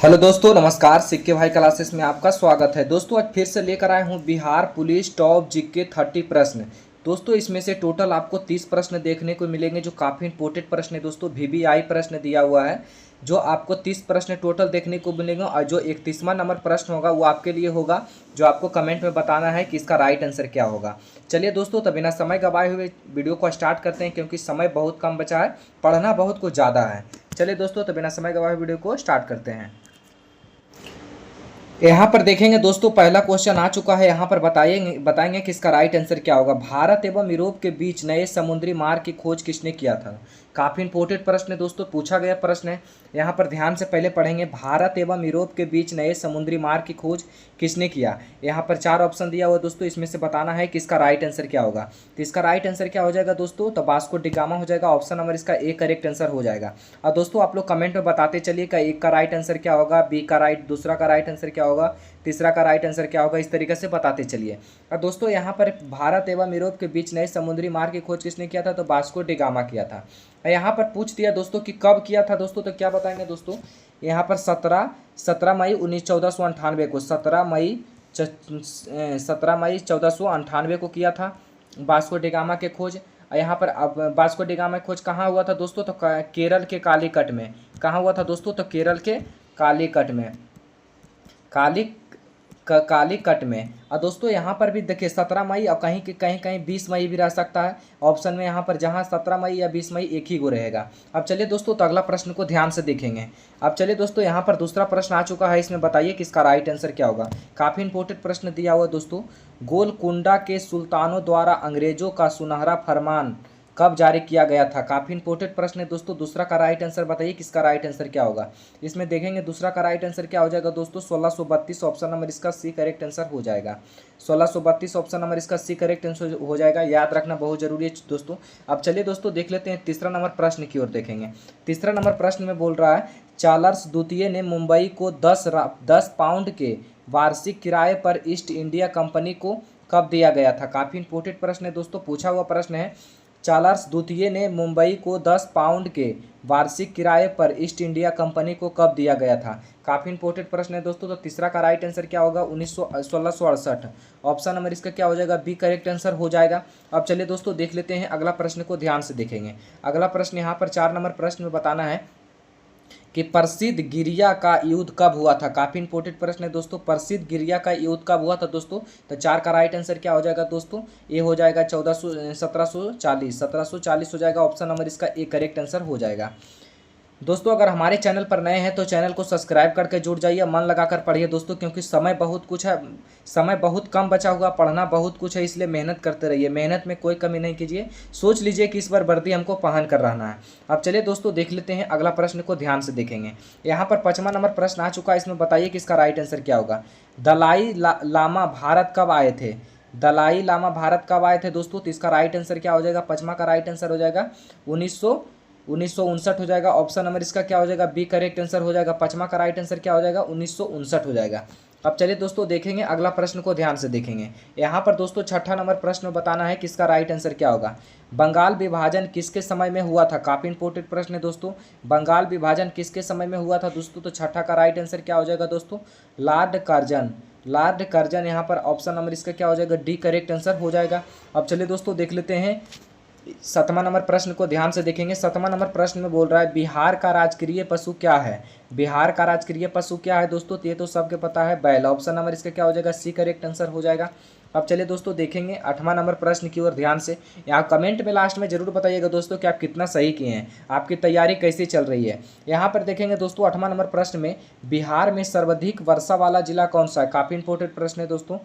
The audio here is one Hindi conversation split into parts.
हेलो दोस्तों, नमस्कार। सिक्के भाई क्लासेस में आपका स्वागत है। दोस्तों आज फिर से लेकर आए हूँ बिहार पुलिस टॉप जीके 30 प्रश्न। दोस्तों इसमें से टोटल आपको 30 प्रश्न देखने को मिलेंगे जो काफ़ी इंपॉर्टेंट प्रश्न है। दोस्तों वीवीआई प्रश्न दिया हुआ है जो आपको 30 प्रश्न टोटल देखने को मिलेंगे और जो 31वां नंबर प्रश्न होगा वो आपके लिए होगा, जो आपको कमेंट में बताना है कि इसका राइट आंसर क्या होगा। चलिए दोस्तों, तो बिना समय गवाए हुए वीडियो को स्टार्ट करते हैं क्योंकि समय बहुत कम बचा है, पढ़ना बहुत कुछ ज़्यादा है। चलिए दोस्तों, तो बिना समय गवाए हुए वीडियो को स्टार्ट करते हैं। यहाँ पर देखेंगे दोस्तों, पहला क्वेश्चन आ चुका है। यहाँ पर बताएंगे कि इसका राइट आंसर क्या होगा। भारत एवं यूरोप के बीच नए समुद्री मार्ग की खोज किसने किया था। काफ़ी इंपॉर्टेंट प्रश्न है दोस्तों, पूछा गया प्रश्न है। यहाँ पर ध्यान से पहले पढ़ेंगे। भारत एवं यूरोप के बीच नए समुद्री मार्ग की खोज किसने किया। यहाँ पर 4 ऑप्शन दिया हुआ दोस्तों, इसमें से बताना है कि इसका राइट आंसर क्या होगा। तो इसका राइट आंसर क्या हो जाएगा दोस्तों, तो वास्को डी गामा हो जाएगा। ऑप्शन नंबर इसका ए करेक्ट आंसर हो जाएगा। और दोस्तों आप लोग कमेंट में बताते चलिए कि एक का राइट आंसर क्या होगा, बी का राइट, दूसरा का राइट आंसर क्या होगा, तीसरा का राइट आंसर क्या होगा, इस तरीके से बताते चलिए। और दोस्तों यहाँ पर भारत एवं यूरोप के बीच नए समुद्री मार्ग की खोज किसने किया था, तो वास्को डी गामा किया था। यहाँ पर पूछ दिया दोस्तों कि कब किया था दोस्तों, तो क्या बताएंगे दोस्तों। यहाँ पर 17 मई 1498 को 17 मई 1498 को किया था वास्को डी गामा के खोज। यहाँ पर अब वास्को डी गामा की खोज कहाँ हुआ था दोस्तों, तो केरल के कालीकट में। कहाँ हुआ था दोस्तों, तो केरल के कालीकट में, कालीकट में। और दोस्तों यहाँ पर भी देखिए 17 मई और कहीं 20 मई भी रह सकता है ऑप्शन में। यहाँ पर जहाँ 17 मई या 20 मई एक ही को रहेगा। अब चलिए दोस्तों, तो अगला प्रश्न को ध्यान से देखेंगे। अब चलिए दोस्तों, यहाँ पर दूसरा प्रश्न आ चुका है। इसमें बताइए कि इसका राइट आंसर क्या होगा। काफ़ी इंपॉर्टेंट प्रश्न दिया हुआ दोस्तों। गोलकुंडा के सुल्तानों द्वारा अंग्रेजों का सुनहरा फरमान कब जारी किया गया था। काफ़ी इंपॉर्टेंट प्रश्न है दोस्तों। दूसरा का राइट आंसर बताइए किसका राइट आंसर क्या होगा। इसमें देखेंगे दूसरा का राइट आंसर क्या हो जाएगा दोस्तों, 1632। ऑप्शन नंबर इसका सी करेक्ट आंसर हो जाएगा। 1632 ऑप्शन नंबर इसका सी करेक्ट आंसर हो जाएगा। याद रखना बहुत जरूरी है दोस्तों। अब चलिए दोस्तों देख लेते हैं तीसरा नंबर प्रश्न की ओर देखेंगे। तीसरा नंबर प्रश्न में बोल रहा है, चार्ल्स द्वितीय ने मुंबई को 10 पाउंड के वार्षिक किराए पर ईस्ट इंडिया कंपनी को कब दिया गया था। काफ़ी इंपॉर्टेंट प्रश्न है दोस्तों, पूछा हुआ प्रश्न है। चार्ल्स द्वितीय ने मुंबई को 10 पाउंड के वार्षिक किराए पर ईस्ट इंडिया कंपनी को कब दिया गया था। काफ़ी इंपॉर्टेंट प्रश्न है दोस्तों। तो तीसरा का राइट आंसर क्या होगा, 1668। ऑप्शन नंबर इसका क्या हो जाएगा, बी करेक्ट आंसर हो जाएगा। अब चलिए दोस्तों देख लेते हैं अगला प्रश्न को ध्यान से देखेंगे। अगला प्रश्न यहाँ पर 4 नंबर प्रश्न में बताना है कि प्रसिद्ध गिरिया का युद्ध कब हुआ था। काफ़ी इंपॉर्टेंट प्रश्न है दोस्तों। प्रसिद्ध गिरिया का युद्ध कब हुआ था दोस्तों, तो 4 का राइट आंसर क्या हो जाएगा दोस्तों, ये हो जाएगा 1740 हो जाएगा। ऑप्शन नंबर इसका ए करेक्ट आंसर हो जाएगा। दोस्तों अगर हमारे चैनल पर नए हैं तो चैनल को सब्सक्राइब करके जुड़ जाइए, मन लगाकर पढ़िए दोस्तों, क्योंकि समय बहुत कुछ है, समय बहुत कम बचा हुआ, पढ़ना बहुत कुछ है, इसलिए मेहनत करते रहिए। मेहनत में कोई कमी नहीं कीजिए। सोच लीजिए कि इस बार वर्दी हमको पहन कर रहना है। अब चलिए दोस्तों देख लेते हैं अगला प्रश्न को ध्यान से देखेंगे। यहाँ पर 5वां नंबर प्रश्न आ चुका है। इसमें बताइए कि इसका राइट आंसर क्या होगा। दलाई लामा भारत कब आए थे। दलाई लामा भारत कब आए थे दोस्तों, तो इसका राइट आंसर क्या हो जाएगा। 5वां का राइट आंसर हो जाएगा 1959 हो जाएगा। ऑप्शन नंबर इसका क्या हो जाएगा, बी करेक्ट आंसर हो जाएगा। 5वां का राइट आंसर क्या हो जाएगा, 1959 हो जाएगा। अब चलिए दोस्तों देखेंगे अगला प्रश्न को ध्यान से देखेंगे। यहाँ पर दोस्तों 6ठा नंबर प्रश्न में बताना है कि इसका राइट आंसर क्या होगा। बंगाल विभाजन किसके समय में हुआ था। काफ़ी इंपॉर्टेंट प्रश्न है दोस्तों। बंगाल विभाजन किसके समय में हुआ था दोस्तों, तो 6ठा का राइट आंसर क्या हो जाएगा दोस्तों, लॉर्ड कर्जन। यहाँ पर ऑप्शन नंबर इसका क्या हो जाएगा, डी करेक्ट आंसर हो जाएगा। अब चलिए दोस्तों देख लेते हैं 7वां नंबर प्रश्न को ध्यान से देखेंगे। 7वां नंबर प्रश्न में बोल रहा है, बिहार का राजकीय पशु क्या है। बिहार का राजकीय पशु क्या है दोस्तों, तो ये तो सबके पता है, बैल। ऑप्शन नंबर इसका क्या हो जाएगा, सी करेक्ट आंसर हो जाएगा। अब चलिए दोस्तों देखेंगे 8वां नंबर प्रश्न की ओर ध्यान से। यहाँ कमेंट में लास्ट में जरूर बताइएगा दोस्तों कि आप कितना सही किए हैं, आपकी तैयारी कैसी चल रही है। यहाँ पर देखेंगे दोस्तों 8वां नंबर प्रश्न में, बिहार में सर्वाधिक वर्षा वाला जिला कौन सा है। काफ़ी इंपॉर्टेंट प्रश्न है दोस्तों।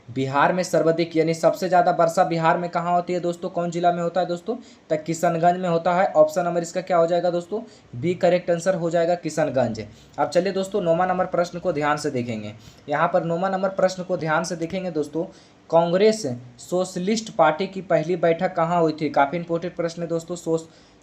बिहार में सर्वाधिक यानी सबसे ज़्यादा वर्षा बिहार में कहाँ होती है दोस्तों, कौन जिला में होता है दोस्तों, तो किशनगंज में होता है। ऑप्शन नंबर इसका क्या हो जाएगा दोस्तों, बी करेक्ट आंसर हो जाएगा, किशनगंज। अब चलिए दोस्तों 9वां नंबर प्रश्न को ध्यान से देखेंगे। यहाँ पर 9वां नंबर प्रश्न को ध्यान से देखेंगे दोस्तों। कांग्रेस सोशलिस्ट पार्टी की पहली बैठक कहाँ हुई थी। काफ़ी इंपॉर्टेंट प्रश्न है दोस्तों।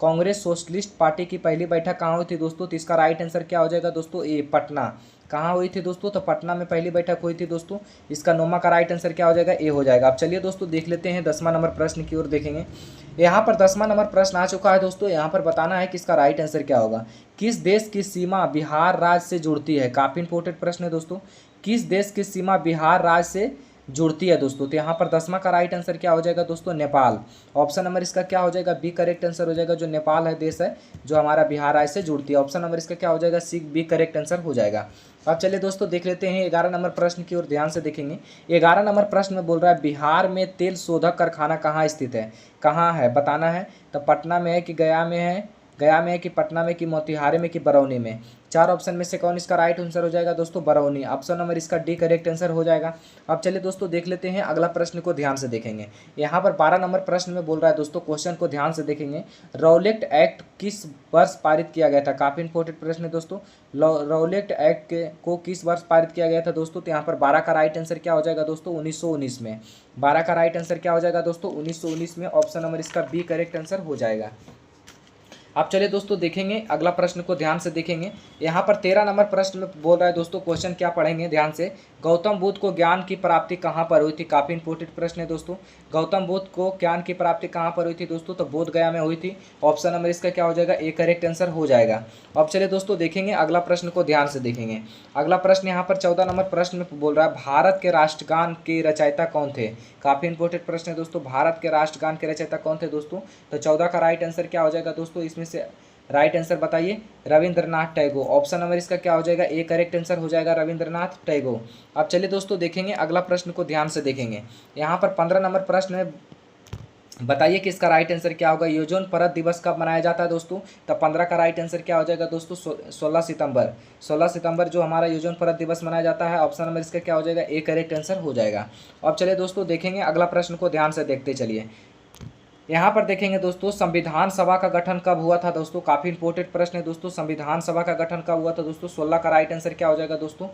कांग्रेस सोशलिस्ट पार्टी की पहली बैठक कहाँ हुई थी दोस्तों? तो इसका राइट आंसर क्या हो जाएगा दोस्तों? ए पटना। कहाँ हुई थी दोस्तों? तो पटना में पहली बैठक हुई थी दोस्तों। इसका नोमा का राइट आंसर क्या हो जाएगा? ए हो जाएगा। अब चलिए दोस्तों देख लेते हैं 10वां नंबर प्रश्न की ओर देखेंगे। यहाँ पर 10वां नंबर प्रश्न आ चुका है दोस्तों। यहाँ पर बताना है कि इसका राइट आंसर क्या होगा। किस देश की सीमा बिहार राज्य से जुड़ती है? काफी इंपोर्टेंट प्रश्न है दोस्तों। किस देश की सीमा बिहार राज्य से जुड़ती है दोस्तों? तो यहाँ पर 10वां का राइट आंसर क्या हो जाएगा दोस्तों? नेपाल। ऑप्शन नंबर इसका क्या हो जाएगा? बी करेक्ट आंसर हो जाएगा। जो नेपाल है देश है जो हमारा बिहार राज्य से जुड़ती है। ऑप्शन नंबर इसका क्या हो जाएगा? सी बी करेक्ट आंसर हो जाएगा। अब चलिए दोस्तों देख लेते हैं 11 नंबर प्रश्न की ओर ध्यान से देखेंगे। 11 नंबर प्रश्न में बोल रहा है बिहार में तेल शोधक कारखाना कहाँ स्थित है? कहाँ है बताना है। तो पटना में है कि गया में है? गया में है कि पटना में कि मोतिहारी में कि बरौनी में? 4 ऑप्शन में से कौन इसका राइट आंसर हो जाएगा दोस्तों? बरौनी। ऑप्शन नंबर इसका डी करेक्ट आंसर हो जाएगा। अब चलिए दोस्तों देख लेते हैं अगला प्रश्न को ध्यान से देखेंगे। यहाँ पर 12 नंबर प्रश्न में बोल रहा है दोस्तों, क्वेश्चन को ध्यान से देखेंगे। रौलेट एक्ट किस वर्ष पारित किया गया था? काफी इंपॉर्टेंट प्रश्न है दोस्तों। रौलेट एक्ट को किस वर्ष पारित किया गया था दोस्तों? तो यहाँ पर 12 का राइट आंसर क्या हो जाएगा दोस्तों? 1919 में। 12 का राइट आंसर क्या हो जाएगा दोस्तों? 1919 में। ऑप्शन नंबर इसका बी करेक्ट आंसर हो जाएगा। अब चलिए दोस्तों देखेंगे अगला प्रश्न को ध्यान से देखेंगे। यहाँ पर 13 नंबर प्रश्न में बोल रहा है दोस्तों, क्वेश्चन क्या पढ़ेंगे ध्यान से। गौतम बुद्ध को ज्ञान की प्राप्ति कहाँ पर हुई थी? काफी इंपोर्टेंट प्रश्न है दोस्तों। गौतम बुद्ध को ज्ञान की प्राप्ति कहाँ पर हुई थी दोस्तों? तो बोध गया में हुई थी। ऑप्शन नंबर इसका क्या हो जाएगा? ए करेक्ट आंसर हो जाएगा। अब चलिए दोस्तों देखेंगे अगला प्रश्न को ध्यान से देखेंगे। अगला प्रश्न यहाँ पर 14 नंबर प्रश्न में बोल रहा है भारत के राष्ट्रगान के रचयिता कौन थे? काफी इंपोर्टेंट प्रश्न है दोस्तों। भारत के राष्ट्रगान के रचयिता कौन थे दोस्तों? तो 14 का राइट आंसर क्या हो जाएगा दोस्तों? इसमें से राइट आंसर बताइए। रविंद्रनाथ टैगोर। ऑप्शन नंबर इसका क्या हो जाएगा? ए करेक्ट आंसर हो जाएगा रविंद्रनाथ टैगोर। अब चलिए दोस्तों देखेंगे अगला प्रश्न को ध्यान से देखेंगे। यहाँ पर 15 नंबर प्रश्न में बताइए कि इसका राइट आंसर क्या होगा। योजन परत दिवस कब मनाया जाता है दोस्तों? तो 15 का राइट आंसर क्या हो जाएगा दोस्तों? 16 सितंबर। 16 सितंबर जो हमारा योजन परत दिवस मनाया जाता है। ऑप्शन नंबर इसका क्या हो जाएगा? ए करेक्ट आंसर हो जाएगा। अब चलिए दोस्तों देखेंगे अगला प्रश्न को ध्यान से देखते चलिए। यहाँ पर देखेंगे दोस्तों संविधान सभा का गठन कब हुआ था दोस्तों? काफी इंपोर्टेंट प्रश्न है दोस्तों। संविधान सभा का गठन कब हुआ था दोस्तों? 16 का राइट आंसर क्या हो जाएगा दोस्तों?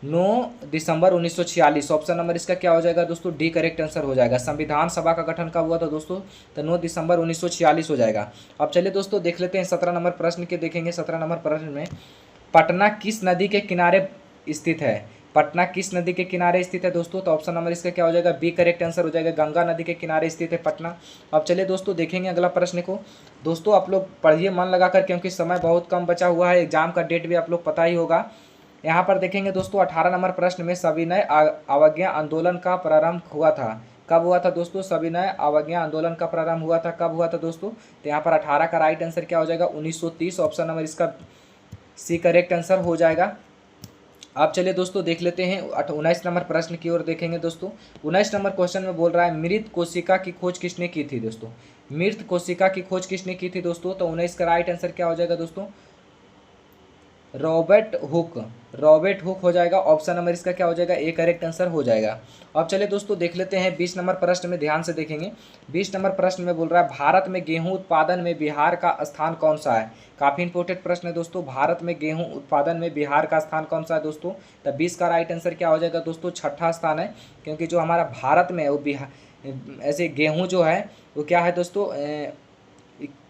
9 दिसंबर 1946। ऑप्शन नंबर इसका क्या हो जाएगा दोस्तों? डी करेक्ट आंसर हो जाएगा। संविधान सभा का गठन कब हुआ था दोस्तों? तो 9 दिसंबर 1946 हो जाएगा। अब चलिए दोस्तों देख लेते हैं 17 नंबर प्रश्न के देखेंगे। 17 नंबर प्रश्न में पटना किस नदी के किनारे स्थित है? पटना किस नदी के किनारे स्थित है दोस्तों? तो ऑप्शन नंबर इसका क्या हो जाएगा? बी करेक्ट आंसर हो जाएगा। गंगा नदी के किनारे स्थित है पटना। अब चलिए दोस्तों देखेंगे अगला प्रश्न को। दोस्तों आप लोग पढ़िए मन लगाकर, क्योंकि समय बहुत कम बचा हुआ है। एग्जाम का डेट भी आप लोग पता ही होगा। यहाँ पर देखेंगे दोस्तों 18 नंबर प्रश्न में सविनय अवज्ञा आंदोलन का प्रारंभ हुआ था। कब हुआ था दोस्तों? सविनय अवज्ञा आंदोलन का प्रारंभ हुआ था। कब हुआ था दोस्तों? तो यहाँ पर 18 का राइट आंसर क्या हो जाएगा? 1930। ऑप्शन नंबर इसका सी करेक्ट आंसर हो जाएगा। आप चलिए दोस्तों देख लेते हैं 19 नंबर प्रश्न की ओर देखेंगे दोस्तों। 19 नंबर क्वेश्चन में बोल रहा है मृत कोशिका की खोज किसने की थी दोस्तों? मृत कोशिका की खोज किसने की थी दोस्तों? तो 19 का राइट आंसर क्या हो जाएगा दोस्तों? Robert Hooke. रॉबर्ट हुक हो जाएगा। ऑप्शन नंबर इसका क्या हो जाएगा? ए करेक्ट आंसर हो जाएगा। अब चलिए दोस्तों देख लेते हैं 20 नंबर प्रश्न में ध्यान से देखेंगे। 20 नंबर प्रश्न में बोल रहा है भारत में गेहूं उत्पादन में बिहार का स्थान कौन सा है? काफी इंपोर्टेंट प्रश्न है दोस्तों। भारत में गेहूं उत्पादन में बिहार का स्थान कौन सा है दोस्तों? तो 20 का राइट आंसर क्या हो जाएगा दोस्तों? छठा स्थान है। क्योंकि जो हमारा भारत में वो बिहार ऐसे गेहूँ जो है वो क्या है दोस्तों?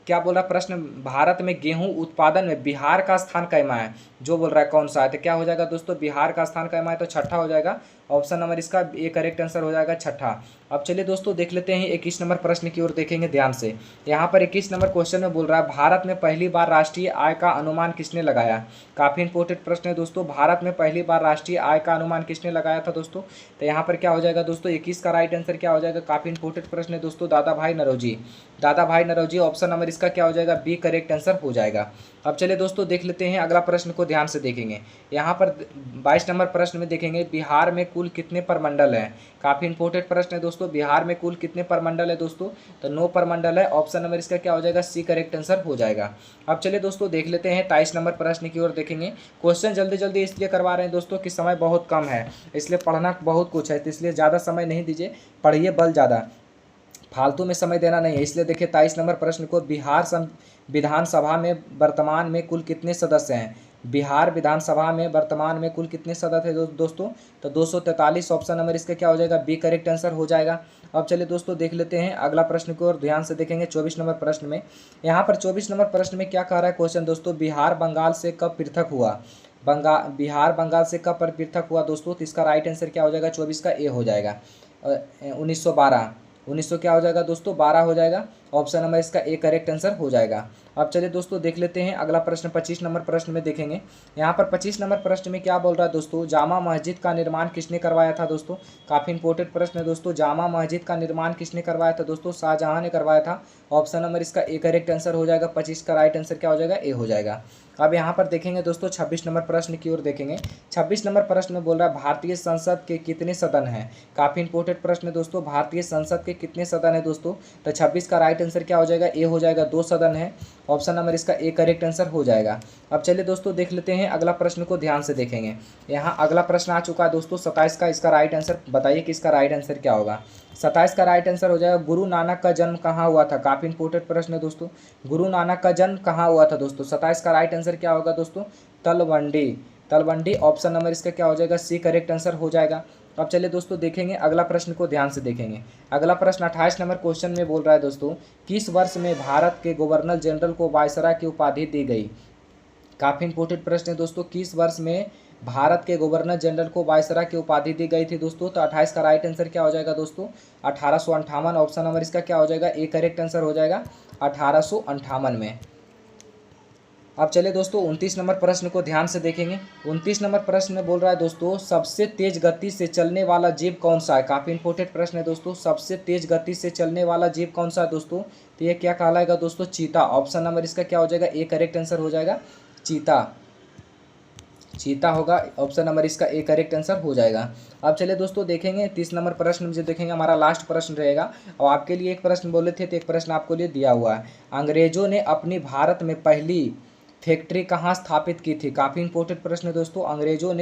क्या बोल रहा है प्रश्न? भारत में गेहूं उत्पादन में बिहार का स्थान कैमा है, जो बोल रहा है कौन सा है? तो क्या हो जाएगा दोस्तों? बिहार का स्थान कैमा है, तो छठा हो जाएगा। ऑप्शन नंबर इसका ए करेक्ट आंसर हो जाएगा छठा। अब चलिए दोस्तों देख लेते हैं 21 नंबर प्रश्न की ओर देखेंगे ध्यान से। यहाँ पर 21 नंबर क्वेश्चन में बोल रहा है भारत में पहली बार राष्ट्रीय आय का अनुमान किसने लगाया? काफी इंपोर्टेंट प्रश्न है दोस्तों। भारत में पहली बार राष्ट्रीय आय का अनुमान किसने लगाया था दोस्तों? तो यहाँ पर क्या हो जाएगा दोस्तों? 21 का राइट आंसर क्या हो जाएगा? काफी इंपोर्टेंट प्रश्न है दोस्तों। दादा भाई नौरोजी। दादा भाई नौरोजी। ऑप्शन नंबर इसका क्या हो जाएगा? बी करेक्ट आंसर हो जाएगा। अब चलिए दोस्तों देख लेते हैं अगला प्रश्न को ध्यान से देखेंगे। यहाँ पर 22 नंबर प्रश्न में देखेंगे बिहार में कुल कितने परमंडल हैं? काफी इंपोर्टेंट प्रश्न है दोस्तों। बिहार में कुल कितने परमंडल है दोस्तों? तो 9 परमंडल है। ऑप्शन नंबर इसका क्या हो जाएगा? सी करेक्ट आंसर हो जाएगा। अब चलिए दोस्तों देख लेते हैं 23 नंबर प्रश्न की ओर देखेंगे। क्वेश्चन जल्दी जल्दी इसलिए करवा रहे हैं दोस्तों कि समय बहुत कम है, इसलिए पढ़ना बहुत कुछ है, तो इसलिए ज़्यादा समय नहीं दीजिए, पढ़िए बल ज़्यादा, फालतू में समय देना नहीं है। इसलिए देखिए 23 नंबर प्रश्न को, बिहार विधानसभा में वर्तमान में कुल कितने सदस्य हैं? बिहार विधानसभा में वर्तमान में कुल कितने सदस्य थे दोस्तों? तो 243। ऑप्शन नंबर इसका क्या हो जाएगा? बी करेक्ट आंसर हो जाएगा। अब चलिए दोस्तों देख लेते हैं अगला प्रश्न को और ध्यान से देखेंगे 24 नंबर प्रश्न में। यहाँ पर 24 नंबर प्रश्न में क्या कह रहा है क्वेश्चन दोस्तों? बिहार बंगाल से कब पृथक हुआ? बिहार बंगाल से कब पृथक हुआ दोस्तों? तो इसका राइट आंसर क्या हो जाएगा? 24 का ए हो जाएगा। 1912। 1900 क्या हो जाएगा दोस्तों? 12 हो जाएगा। ऑप्शन नंबर इसका ए करेक्ट आंसर हो जाएगा। अब चलिए दोस्तों देख लेते हैं अगला प्रश्न 25 नंबर प्रश्न में देखेंगे। यहाँ पर 25 नंबर प्रश्न में क्या बोल रहा है दोस्तों? जामा मस्जिद का निर्माण किसने करवाया था दोस्तों? काफ़ी इंपॉर्टेंट प्रश्न है दोस्तों। जामा मस्जिद का निर्माण किसने करवाया था दोस्तों? शाहजहां ने करवाया था। ऑप्शन नंबर इसका ए करेक्ट आंसर हो जाएगा। 25 का राइट आंसर क्या हो जाएगा? ए हो जाएगा। अब यहाँ पर देखेंगे दोस्तों 26 नंबर प्रश्न की ओर देखेंगे। 26 नंबर प्रश्न में बोल रहा है भारतीय संसद के कितने सदन हैं? काफ़ी इंपॉर्टेंट प्रश्न है दोस्तों। भारतीय संसद के कितने सदन है दोस्तों? तो 26 का राइट आंसर क्या हो जाएगा? ए हो जाएगा। 2 सदन है। ऑप्शन नंबर इसका ए करेक्ट आंसर हो जाएगा। अब चलिए दोस्तों देख लेते हैं अगला प्रश्न को ध्यान से देखेंगे। यहाँ अगला प्रश्न आ चुका है दोस्तों 27 का। इसका राइट आंसर बताइए कि इसका राइट आंसर क्या होगा? 27 का राइट आंसर हो जाएगा गुरु नानक का जन्म कहाँ हुआ था? काफ़ी इंपॉर्टेंट प्रश्न है दोस्तों। गुरु नानक का जन्म कहाँ हुआ था दोस्तों? 27 का राइट आंसर क्या होगा दोस्तों? तलवंडी। तलवंडी। ऑप्शन नंबर इसका क्या हो जाएगा? सी करेक्ट आंसर हो जाएगा। अब चलिए दोस्तों देखेंगे अगला प्रश्न को ध्यान से देखेंगे। अगला प्रश्न 28 नंबर क्वेश्चन में बोल रहा है दोस्तों किस वर्ष में भारत के गवर्नर जनरल को वायसराय की उपाधि दी गई? काफ़ी इंपॉर्टेंट प्रश्न है दोस्तों। किस वर्ष में भारत के गवर्नर जनरल को वायसराय की उपाधि दी गई थी दोस्तों? तो 28 का राइट आंसर क्या हो जाएगा दोस्तों? 1858। ऑप्शन नंबर इसका क्या हो जाएगा? ए करेक्ट आंसर हो जाएगा 1858 में। अब चलिए दोस्तों 29 नंबर प्रश्न को ध्यान से देखेंगे। 29 नंबर प्रश्न में बोल रहा है दोस्तों सबसे तेज गति से चलने वाला जीव कौन सा है? काफ़ी इंपॉर्टेंट प्रश्न है दोस्तों। सबसे तेज गति से चलने वाला जीव कौन सा है दोस्तों? तो ये क्या कहलाएगा दोस्तों? चीता। ऑप्शन नंबर इसका क्या हो जाएगा? ए करेक्ट आंसर हो जाएगा चीता। चीता होगा। ऑप्शन नंबर इसका ए करेक्ट आंसर हो जाएगा। अब चलिए दोस्तों देखेंगे 30 नंबर प्रश्न में जो देखेंगे हमारा लास्ट प्रश्न रहेगा। और आपके लिए एक प्रश्न बोले थे तो एक प्रश्न आपको लिए दिया हुआ है। अंग्रेजों ने अपनी भारत में पहली फैक्ट्री कहाँ स्थापित की थी? काफ़ी इंपॉर्टेंट प्रश्न है दोस्तों। अंग्रेजों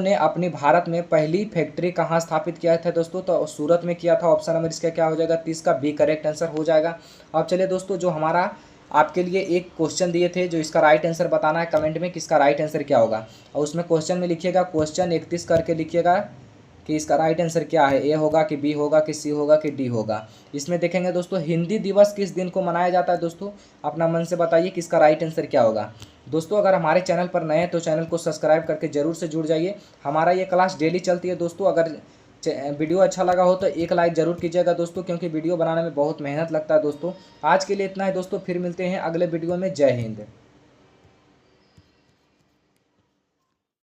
ने अपनी भारत में पहली फैक्ट्री कहाँ स्थापित किया था दोस्तों? तो सूरत में किया था। ऑप्शन नंबर इसका क्या हो जाएगा? 30 का बी करेक्ट आंसर हो जाएगा। अब चलिए दोस्तों जो हमारा आपके लिए एक क्वेश्चन दिए थे जो इसका राइट आंसर बताना है कमेंट में कि इसका राइट आंसर क्या होगा। और उसमें क्वेश्चन में लिखिएगा क्वेश्चन 31 करके लिखिएगा कि इसका राइट आंसर क्या है? ए होगा कि बी होगा कि सी होगा कि डी होगा। इसमें देखेंगे दोस्तों हिंदी दिवस किस दिन को मनाया जाता है दोस्तों? अपना मन से बताइए कि इसका राइट आंसर क्या होगा। दोस्तों अगर हमारे चैनल पर नए हैं तो चैनल को सब्सक्राइब करके जरूर से जुड़ जाइए। हमारा ये क्लास डेली चलती है दोस्तों। अगर वीडियो अच्छा लगा हो तो एक लाइक ज़रूर कीजिएगा दोस्तों, क्योंकि वीडियो बनाने में बहुत मेहनत लगता है दोस्तों। आज के लिए इतना है दोस्तों, फिर मिलते हैं अगले वीडियो में। जय हिंद।